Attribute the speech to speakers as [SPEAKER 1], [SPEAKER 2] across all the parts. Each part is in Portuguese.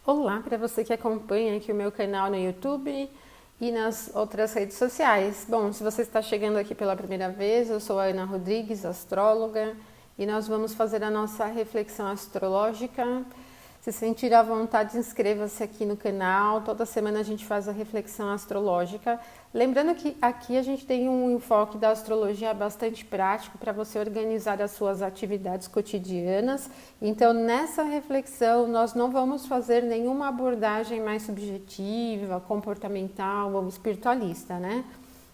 [SPEAKER 1] Olá para você que acompanha aqui o meu canal no YouTube e nas outras redes sociais. Bom, se você está chegando aqui pela primeira vez, eu sou a Ana Rodrigues, astróloga, e nós vamos fazer a nossa reflexão astrológica. Se sentir à vontade, inscreva-se aqui no canal. Toda semana a gente faz a reflexão astrológica. Lembrando que aqui a gente tem um enfoque da astrologia bastante prático para você organizar as suas atividades cotidianas. Então, nessa reflexão, nós não vamos fazer nenhuma abordagem mais subjetiva, comportamental ou espiritualista, né?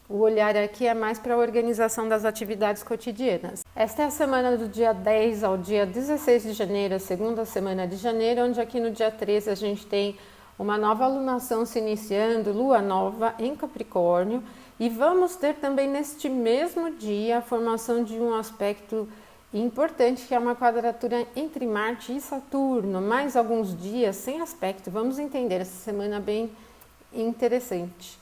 [SPEAKER 1] O olhar aqui é mais para a organização das atividades cotidianas. Esta é a semana do dia 10 ao dia 16 de janeiro, a segunda semana de janeiro, onde aqui no dia 13 a gente tem uma nova alunação se iniciando, lua nova em Capricórnio, e vamos ter também neste mesmo dia a formação de um aspecto importante, que é uma quadratura entre Marte e Saturno, mais alguns dias sem aspecto. Vamos entender essa semana bem interessante.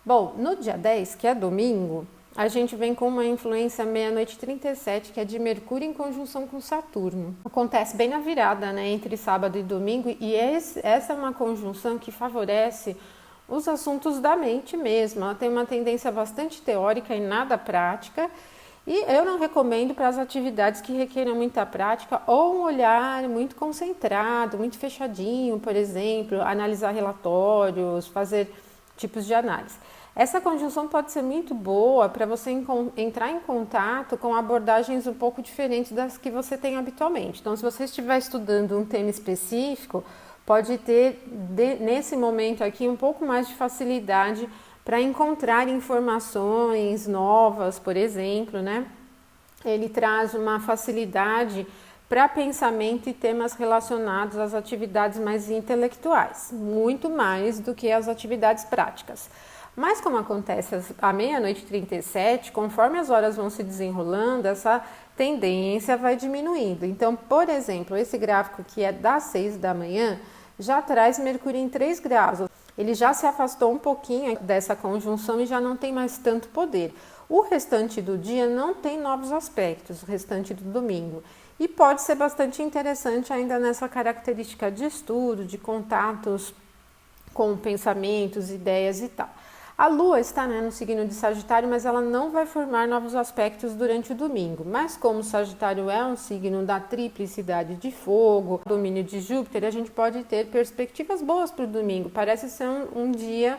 [SPEAKER 1] Bom, no dia 10, que é domingo, a gente vem com uma influência meia-noite 37, que é de Mercúrio em conjunção com Saturno. Acontece bem na virada, né, entre sábado e domingo, e essa é uma conjunção que favorece os assuntos da mente mesmo. Ela tem uma tendência bastante teórica e nada prática, e eu não recomendo para as atividades que requerem muita prática ou um olhar muito concentrado, muito fechadinho, por exemplo, analisar relatórios, fazer tipos de análise. Essa conjunção pode ser muito boa para você entrar em contato com abordagens um pouco diferentes das que você tem habitualmente. Então, se você estiver estudando um tema específico, pode ter, nesse momento aqui, um pouco mais de facilidade para encontrar informações novas, por exemplo, né? Ele traz uma facilidade para pensamento e temas relacionados às atividades mais intelectuais, muito mais do que as atividades práticas. Mas como acontece à meia-noite 37, conforme as horas vão se desenrolando, essa tendência vai diminuindo. Então, por exemplo, esse gráfico que é das 6 da manhã, já traz Mercúrio em 3 graus. Ele já se afastou um pouquinho dessa conjunção e já não tem mais tanto poder. O restante do dia não tem novos aspectos, o restante do domingo. E pode ser bastante interessante ainda nessa característica de estudo, de contatos com pensamentos, ideias e tal. A Lua está no signo de Sagitário, mas ela não vai formar novos aspectos durante o domingo. Mas como Sagitário é um signo da triplicidade de fogo, domínio de Júpiter, a gente pode ter perspectivas boas para o domingo. Parece ser um dia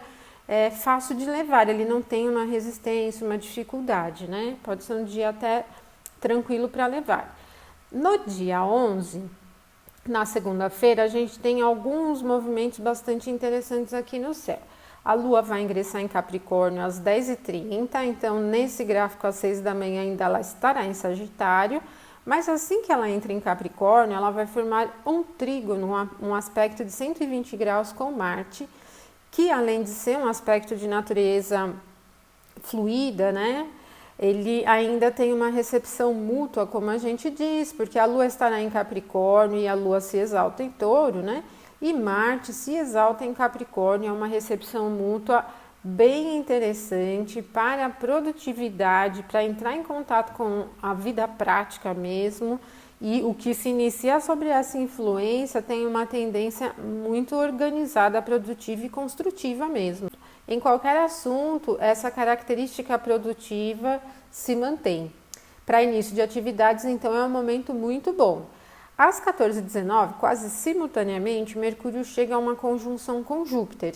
[SPEAKER 1] fácil de levar, ele não tem uma resistência, uma dificuldade, né? Pode ser um dia até tranquilo para levar. No dia 11, na segunda-feira, a gente tem alguns movimentos bastante interessantes aqui no céu. A Lua vai ingressar em Capricórnio às 10h30, então nesse gráfico às 6 da manhã ainda ela estará em Sagitário, mas assim que ela entra em Capricórnio, ela vai formar um trígono, um aspecto de 120 graus com Marte, que além de ser um aspecto de natureza fluida, né? Ele ainda tem uma recepção mútua, como a gente diz, porque a Lua estará em Capricórnio e a Lua se exalta em Touro, né? E Marte se exalta em Capricórnio, é uma recepção mútua bem interessante para a produtividade, para entrar em contato com a vida prática mesmo. E o que se inicia sobre essa influência tem uma tendência muito organizada, produtiva e construtiva mesmo. Em qualquer assunto, essa característica produtiva se mantém. Para início de atividades, então, é um momento muito bom. Às 14h19, quase simultaneamente, Mercúrio chega a uma conjunção com Júpiter.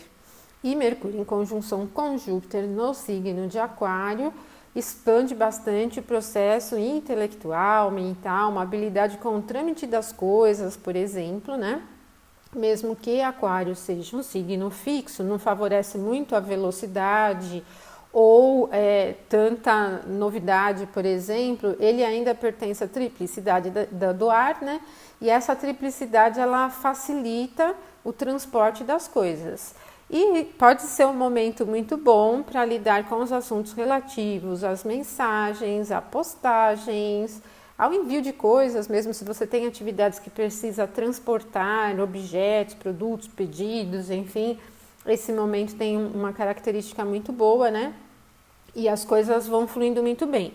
[SPEAKER 1] E Mercúrio em conjunção com Júpiter no signo de Aquário expande bastante o processo intelectual, mental, uma habilidade com o trâmite das coisas, por exemplo, né? Mesmo que Aquário seja um signo fixo, não favorece muito a velocidade ou tanta novidade, por exemplo, ele ainda pertence à triplicidade do ar, né? E essa triplicidade, ela facilita o transporte das coisas. E pode ser um momento muito bom para lidar com os assuntos relativos às mensagens, a postagens, ao envio de coisas, mesmo se você tem atividades que precisa transportar objetos, produtos, pedidos, enfim, esse momento tem uma característica muito boa, né? E as coisas vão fluindo muito bem.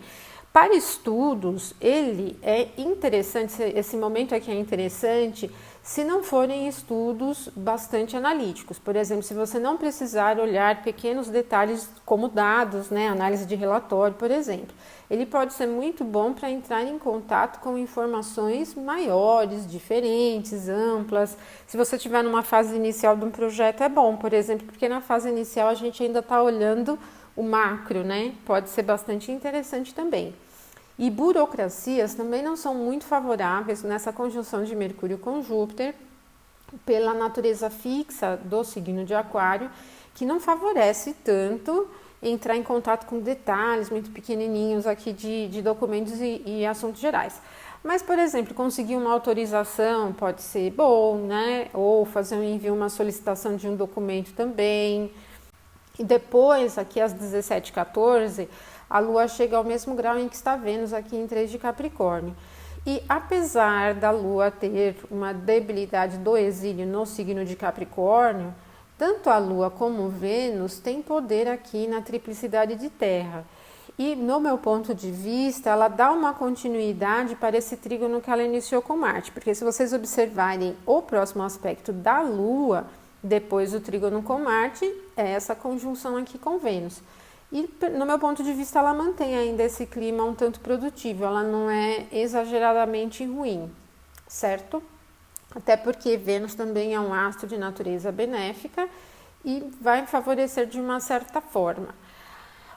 [SPEAKER 1] Para estudos, ele é interessante, esse momento aqui é interessante se não forem estudos bastante analíticos. Por exemplo, se você não precisar olhar pequenos detalhes como dados, né, análise de relatório, por exemplo. Ele pode ser muito bom para entrar em contato com informações maiores, diferentes, amplas. Se você estiver numa fase inicial de um projeto, é bom, por exemplo, porque na fase inicial a gente ainda está olhando o macro, né? Pode ser bastante interessante também. E burocracias também não são muito favoráveis nessa conjunção de Mercúrio com Júpiter, pela natureza fixa do signo de Aquário, que não favorece tanto entrar em contato com detalhes muito pequenininhos aqui de documentos e assuntos gerais. Mas, por exemplo, conseguir uma autorização pode ser bom, né? Ou fazer um envio, uma solicitação de um documento também. E depois, aqui às 17h14, a Lua chega ao mesmo grau em que está Vênus, aqui em 3 de Capricórnio. E apesar da Lua ter uma debilidade do exílio no signo de Capricórnio, tanto a Lua como Vênus têm poder aqui na triplicidade de Terra. E, no meu ponto de vista, ela dá uma continuidade para esse trígono que ela iniciou com Marte. Porque se vocês observarem o próximo aspecto da Lua, depois do trígono com Marte, é essa conjunção aqui com Vênus. E, no meu ponto de vista, ela mantém ainda esse clima um tanto produtivo, ela não é exageradamente ruim, certo? Até porque Vênus também é um astro de natureza benéfica e vai favorecer de uma certa forma.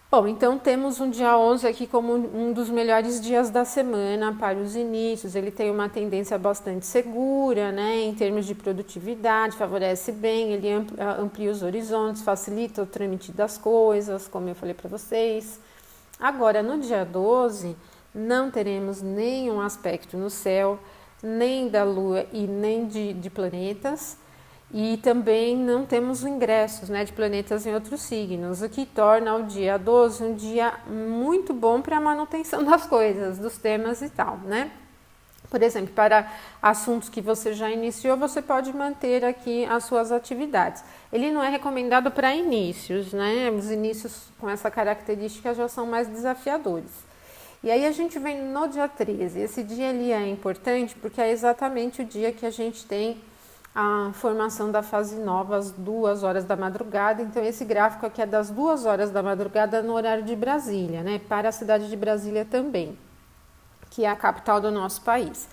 [SPEAKER 1] Bom, então temos um dia 11 aqui como um dos melhores dias da semana para os inícios. Ele tem uma tendência bastante segura, né, em termos de produtividade, favorece bem, ele amplia os horizontes, facilita o trâmite das coisas, como eu falei para vocês. Agora, no dia 12, não teremos nenhum aspecto no céu, nem da Lua e nem de planetas. E também não temos ingressos, né, de planetas em outros signos, o que torna o dia 12 um dia muito bom para a manutenção das coisas, dos temas e tal, né? Por exemplo, para assuntos que você já iniciou, você pode manter aqui as suas atividades. Ele não é recomendado para inícios, né? Os inícios com essa característica já são mais desafiadores. E aí a gente vem no dia 13. Esse dia ele é importante porque é exatamente o dia que a gente tem a formação da fase nova às 2 horas da madrugada. Então, esse gráfico aqui é das 2 horas da madrugada no horário de Brasília, né? Para a cidade de Brasília também, que é a capital do nosso país.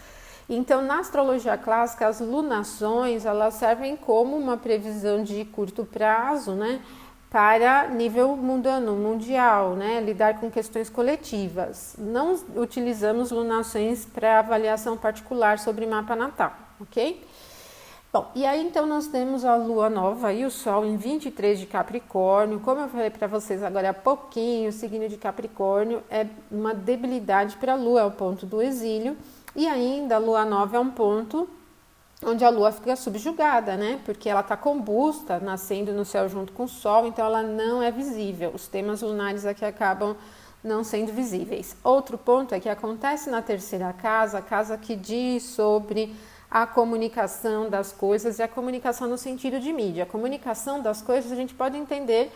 [SPEAKER 1] Então, na astrologia clássica, as lunações, elas servem como uma previsão de curto prazo, né? Para nível mundano, mundial, né? Lidar com questões coletivas. Não utilizamos lunações para avaliação particular sobre mapa natal, ok? Bom, e aí então nós temos a Lua nova e o Sol em 23 de Capricórnio. Como eu falei para vocês agora há pouquinho, o signo de Capricórnio é uma debilidade para a Lua, é o ponto do exílio. E ainda a Lua nova é um ponto onde a Lua fica subjugada, né? Porque ela está combusta, nascendo no céu junto com o Sol, então ela não é visível. Os temas lunares aqui acabam não sendo visíveis. Outro ponto é que acontece na terceira casa, a casa que diz sobre a comunicação das coisas e a comunicação no sentido de mídia. A comunicação das coisas a gente pode entender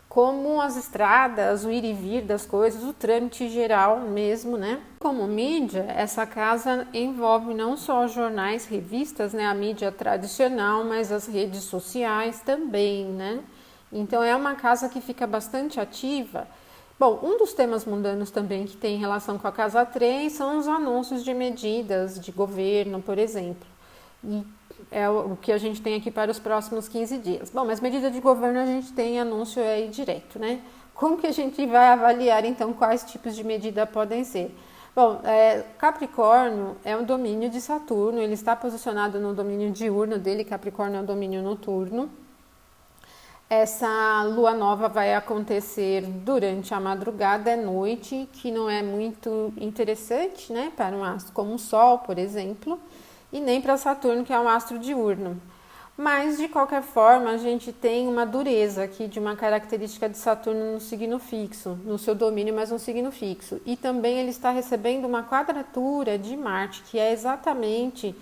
[SPEAKER 1] como as estradas, o ir e vir das coisas, o trâmite geral mesmo, né? Como mídia, essa casa envolve não só jornais, revistas, né, a mídia tradicional, mas as redes sociais também, né? Então é uma casa que fica bastante ativa. Bom, um dos temas mundanos também que tem relação com a casa 3 são os anúncios de medidas de governo, por exemplo. E é o que a gente tem aqui para os próximos 15 dias. Bom, mas medida de governo a gente tem anúncio aí direto, né? Como que a gente vai avaliar, então, quais tipos de medida podem ser? Bom, Capricórnio é um domínio de Saturno, ele está posicionado no domínio diurno dele, Capricórnio é um domínio noturno. Essa lua nova vai acontecer durante a madrugada, à noite, que não é muito interessante, né, para um astro como o Sol, por exemplo, e nem para Saturno, que é um astro diurno. Mas, de qualquer forma, a gente tem uma dureza aqui de uma característica de Saturno no signo fixo, no seu domínio, mas no signo fixo. E também ele está recebendo uma quadratura de Marte, que é exatamente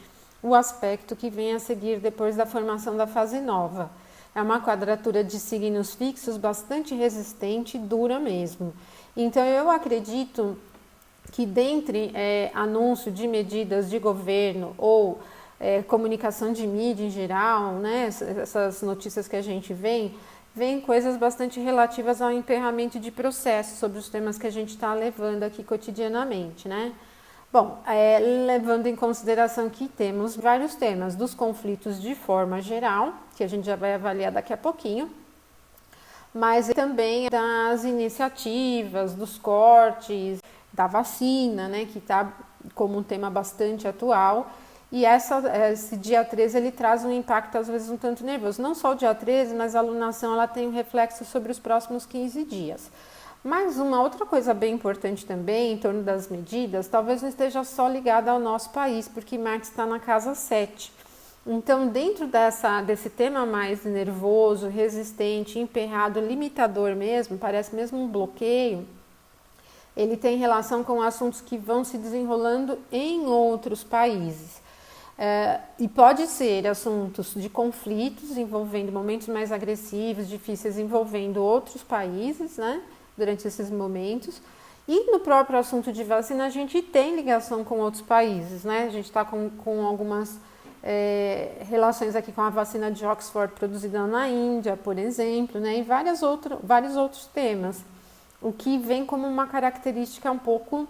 [SPEAKER 1] o aspecto que vem a seguir depois da formação da fase nova. É uma quadratura de signos fixos bastante resistente e dura mesmo. Então, eu acredito que dentre anúncio de medidas de governo ou comunicação de mídia em geral, né? Essas notícias que a gente vem coisas bastante relativas ao emperramento de processos sobre os temas que a gente está levando aqui cotidianamente, né? Bom, levando em consideração que temos vários temas dos conflitos de forma geral, que a gente já vai avaliar daqui a pouquinho, mas também das iniciativas, dos cortes, da vacina, né, que está como um tema bastante atual. E esse dia 13 ele traz um impacto às vezes um tanto nervoso. Não só o dia 13, mas a alunação ela tem um reflexo sobre os próximos 15 dias. Mas uma outra coisa bem importante também, em torno das medidas, talvez não esteja só ligada ao nosso país, porque Marte está na casa 7. Então, dentro desse tema mais nervoso, resistente, emperrado, limitador mesmo, parece mesmo um bloqueio, ele tem relação com assuntos que vão se desenrolando em outros países. E pode ser assuntos de conflitos envolvendo momentos mais agressivos, difíceis, envolvendo outros países, né? Durante esses momentos. E no próprio assunto de vacina, a gente tem ligação com outros países, né? A gente está com algumas relações aqui com a vacina de Oxford produzida na Índia, por exemplo, né? E vários outros temas. O que vem como uma característica um pouco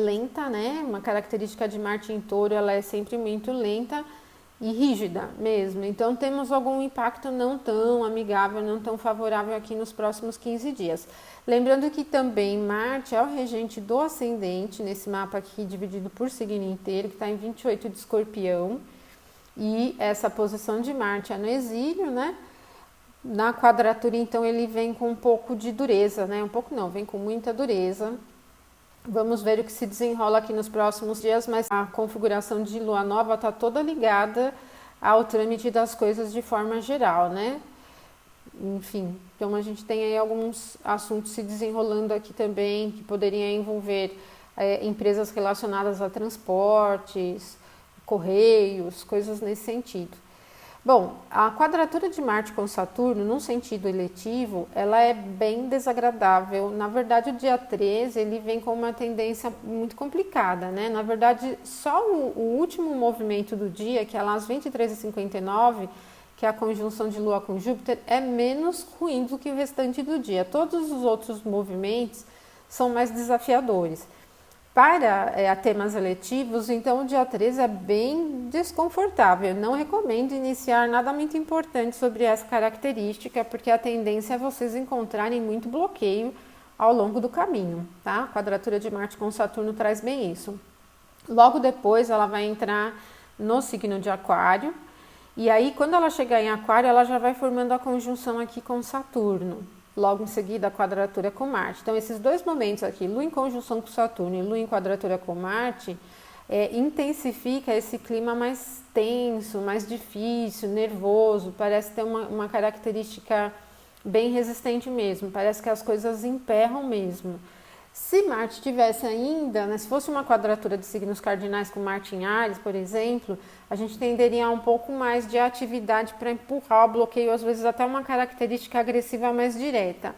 [SPEAKER 1] lenta, né? Uma característica de Marte em Touro, ela é sempre muito lenta e rígida mesmo. Então, temos algum impacto não tão amigável, não tão favorável aqui nos próximos 15 dias. Lembrando que também Marte é o regente do ascendente, nesse mapa aqui dividido por signo inteiro, que está em 28 de Escorpião. E essa posição de Marte é no exílio, né? Na quadratura, então, ele vem com um pouco de dureza, né? Um pouco não, vem com muita dureza. Vamos ver o que se desenrola aqui nos próximos dias, mas a configuração de lua nova está toda ligada ao trâmite das coisas de forma geral, né? Enfim, então a gente tem aí alguns assuntos se desenrolando aqui também, que poderiam envolver empresas relacionadas a transportes, correios, coisas nesse sentido. Bom, a quadratura de Marte com Saturno, num sentido eletivo, ela é bem desagradável. Na verdade, o dia 13, ele vem com uma tendência muito complicada, né? Na verdade, só o último movimento do dia, que é lá às 23h59, que é a conjunção de Lua com Júpiter, é menos ruim do que o restante do dia. Todos os outros movimentos são mais desafiadores. Para temas eletivos, então o dia 13 é bem desconfortável. Eu não recomendo iniciar nada muito importante sobre essa característica, porque a tendência é vocês encontrarem muito bloqueio ao longo do caminho, tá? A quadratura de Marte com Saturno traz bem isso. Logo depois ela vai entrar no signo de Aquário, e aí quando ela chegar em Aquário, ela já vai formando a conjunção aqui com Saturno. Logo em seguida a quadratura com Marte. Então, esses dois momentos aqui, Lua em conjunção com Saturno e Lua em quadratura com Marte, intensifica esse clima mais tenso, mais difícil, nervoso, parece ter uma característica bem resistente mesmo, parece que as coisas emperram mesmo. Se Marte tivesse ainda, né, se fosse uma quadratura de signos cardinais com Marte em Áries, por exemplo, a gente tenderia a um pouco mais de atividade para empurrar o bloqueio, às vezes até uma característica agressiva mais direta.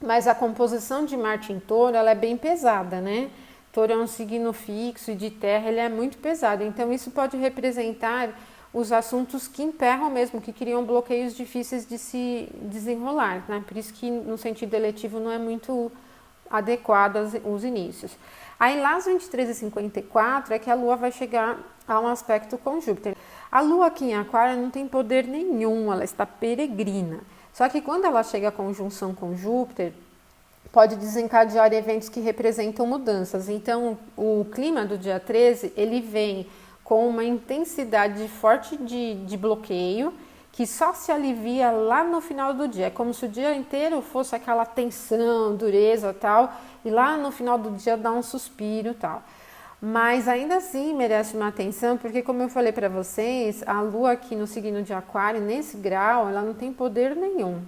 [SPEAKER 1] Mas a composição de Marte em Touro, ela é bem pesada, né? Touro é um signo fixo e de terra, ele é muito pesado. Então, isso pode representar os assuntos que emperram mesmo, que criam bloqueios difíceis de se desenrolar, né? Por isso que, no sentido eletivo, não é muito adequado os inícios. Aí lá às 23h54 é que a Lua vai chegar a um aspecto com Júpiter. A Lua aqui em Aquário não tem poder nenhum, ela está peregrina. Só que quando ela chega à conjunção com Júpiter, pode desencadear eventos que representam mudanças. Então, o clima do dia 13, ele vem com uma intensidade forte de bloqueio, que só se alivia lá no final do dia. É como se o dia inteiro fosse aquela tensão, dureza tal, e lá no final do dia dá um suspiro tal. Mas ainda assim merece uma atenção, porque como eu falei para vocês, a Lua aqui no signo de Aquário, nesse grau, ela não tem poder nenhum.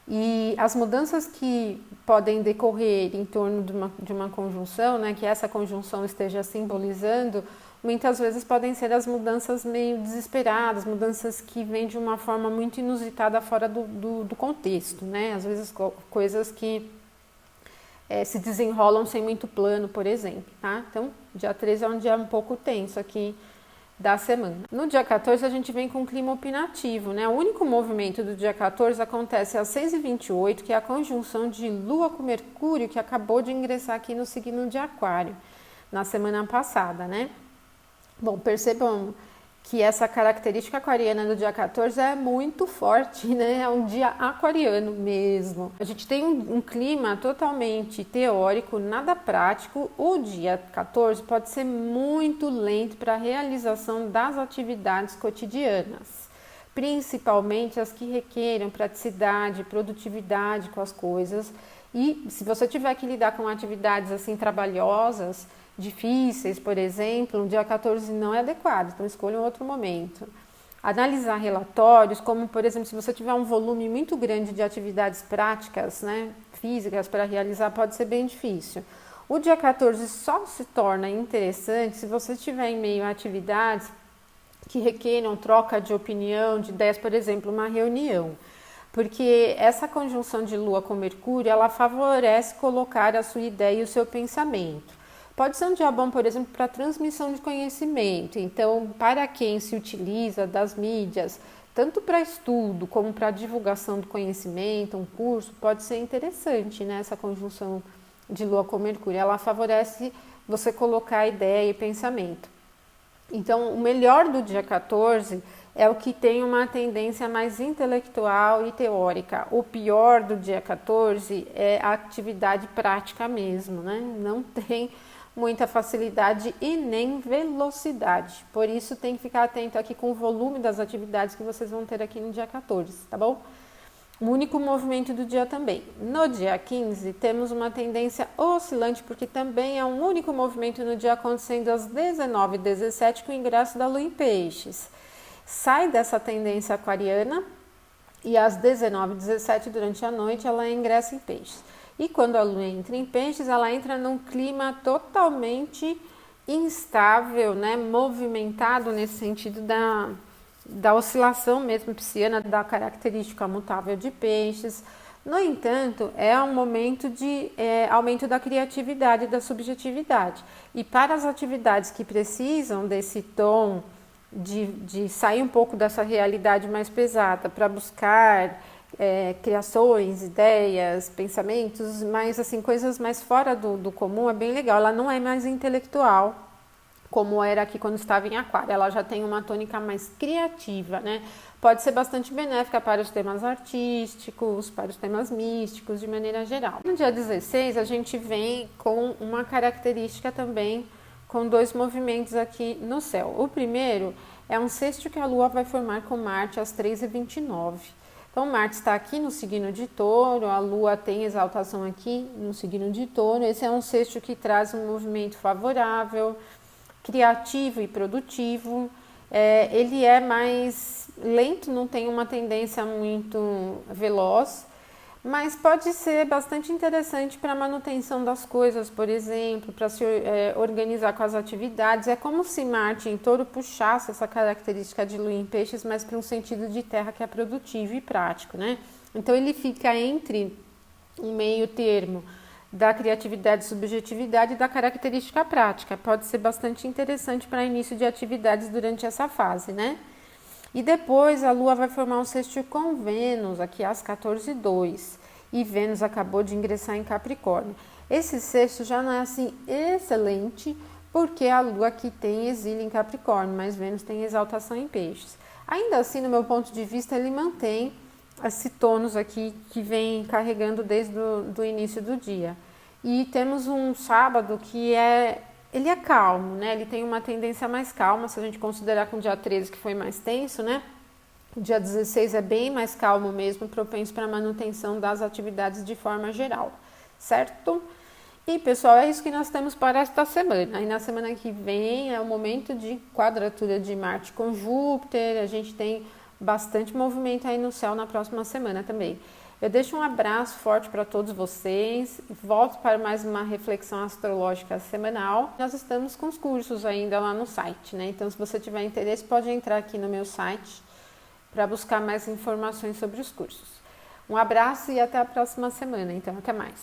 [SPEAKER 1] E as mudanças que podem decorrer em torno de uma conjunção, né, que essa conjunção esteja simbolizando, muitas vezes podem ser as mudanças meio desesperadas, mudanças que vêm de uma forma muito inusitada fora do contexto, né? Às vezes coisas que se desenrolam sem muito plano, por exemplo, tá? Então, dia 13 é um dia um pouco tenso aqui da semana. No dia 14 a gente vem com um clima opinativo, né? O único movimento do dia 14 acontece às 6h28, que é a conjunção de Lua com Mercúrio, que acabou de ingressar aqui no signo de Aquário, na semana passada, né? Bom, percebam que essa característica aquariana do dia 14 é muito forte, né? É um dia aquariano mesmo. A gente tem um clima totalmente teórico, nada prático. O dia 14 pode ser muito lento para a realização das atividades cotidianas, principalmente as que requerem praticidade, produtividade com as coisas. E se você tiver que lidar com atividades assim trabalhosas, difíceis, por exemplo, no dia 14 não é adequado, então escolha um outro momento. Analisar relatórios, como por exemplo, se você tiver um volume muito grande de atividades práticas, né, físicas para realizar, pode ser bem difícil. O dia 14 só se torna interessante se você estiver em meio a atividades que requeram troca de opinião, de ideias, por exemplo, uma reunião. Porque essa conjunção de Lua com Mercúrio, ela favorece colocar a sua ideia e o seu pensamento. Pode ser um dia bom, por exemplo, para transmissão de conhecimento. Então, para quem se utiliza das mídias, tanto para estudo como para divulgação do conhecimento, um curso, pode ser interessante, né, essa conjunção de Lua com Mercúrio. Ela favorece você colocar ideia e pensamento. Então, o melhor do dia 14 é o que tem uma tendência mais intelectual e teórica. O pior do dia 14 é a atividade prática mesmo, né? Não tem muita facilidade e nem velocidade. Por isso tem que ficar atento aqui com o volume das atividades que vocês vão ter aqui no dia 14, tá bom? O único movimento do dia também. No dia 15 temos uma tendência oscilante, porque também é um único movimento no dia acontecendo às 19h17 com o ingresso da Lua em Peixes. Sai dessa tendência aquariana e às 19h17 durante a noite ela ingressa em Peixes. E quando a Lua entra em Peixes, ela entra num clima totalmente instável, né? Movimentado nesse sentido da oscilação mesmo pisciana, da característica mutável de Peixes. No entanto, é um momento de aumento da criatividade e da subjetividade. E para as atividades que precisam desse tom de sair um pouco dessa realidade mais pesada, para buscar criações, ideias, pensamentos, mas assim, coisas mais fora do comum, é bem legal. Ela não é mais intelectual, como era aqui quando estava em Aquário. Ela já tem uma tônica mais criativa, né? Pode ser bastante benéfica para os temas artísticos, para os temas místicos, de maneira geral. No dia 16, a gente vem com uma característica também, com dois movimentos aqui no céu. O primeiro é um sexto que a Lua vai formar com Marte às 3h29. Então, Marte está aqui no signo de Touro, a Lua tem exaltação aqui no signo de Touro. Esse é um sexto que traz um movimento favorável, criativo e produtivo. Ele é mais lento, não tem uma tendência muito veloz, mas pode ser bastante interessante para a manutenção das coisas, por exemplo, para se organizar com as atividades. É como se Marte em Touro puxasse essa característica de Lua em Peixes, mas para um sentido de terra que é produtivo e prático, né? Então ele fica entre um meio termo da criatividade e subjetividade e da característica prática. Pode ser bastante interessante para início de atividades durante essa fase, né? E depois a Lua vai formar um sextil com Vênus, aqui às 14h02. E Vênus acabou de ingressar em Capricórnio. Esse sexto já não é assim excelente, porque a Lua aqui tem exílio em Capricórnio, mas Vênus tem exaltação em Peixes. Ainda assim, no meu ponto de vista, ele mantém esse tônus aqui que vem carregando desde o início do dia. E temos um sábado que ele é calmo, né? Ele tem uma tendência mais calma, se a gente considerar com o dia 13 que foi mais tenso, né? O dia 16 é bem mais calmo mesmo, propenso para a manutenção das atividades de forma geral, certo? E pessoal, é isso que nós temos para esta semana. Aí na semana que vem é o momento de quadratura de Marte com Júpiter, a gente tem bastante movimento aí no céu na próxima semana também. Eu deixo um abraço forte para todos vocês, volto para mais uma reflexão astrológica semanal. Nós estamos com os cursos ainda lá no site, né? Então, se você tiver interesse, pode entrar aqui no meu site para buscar mais informações sobre os cursos. Um abraço e até a próxima semana, então até mais.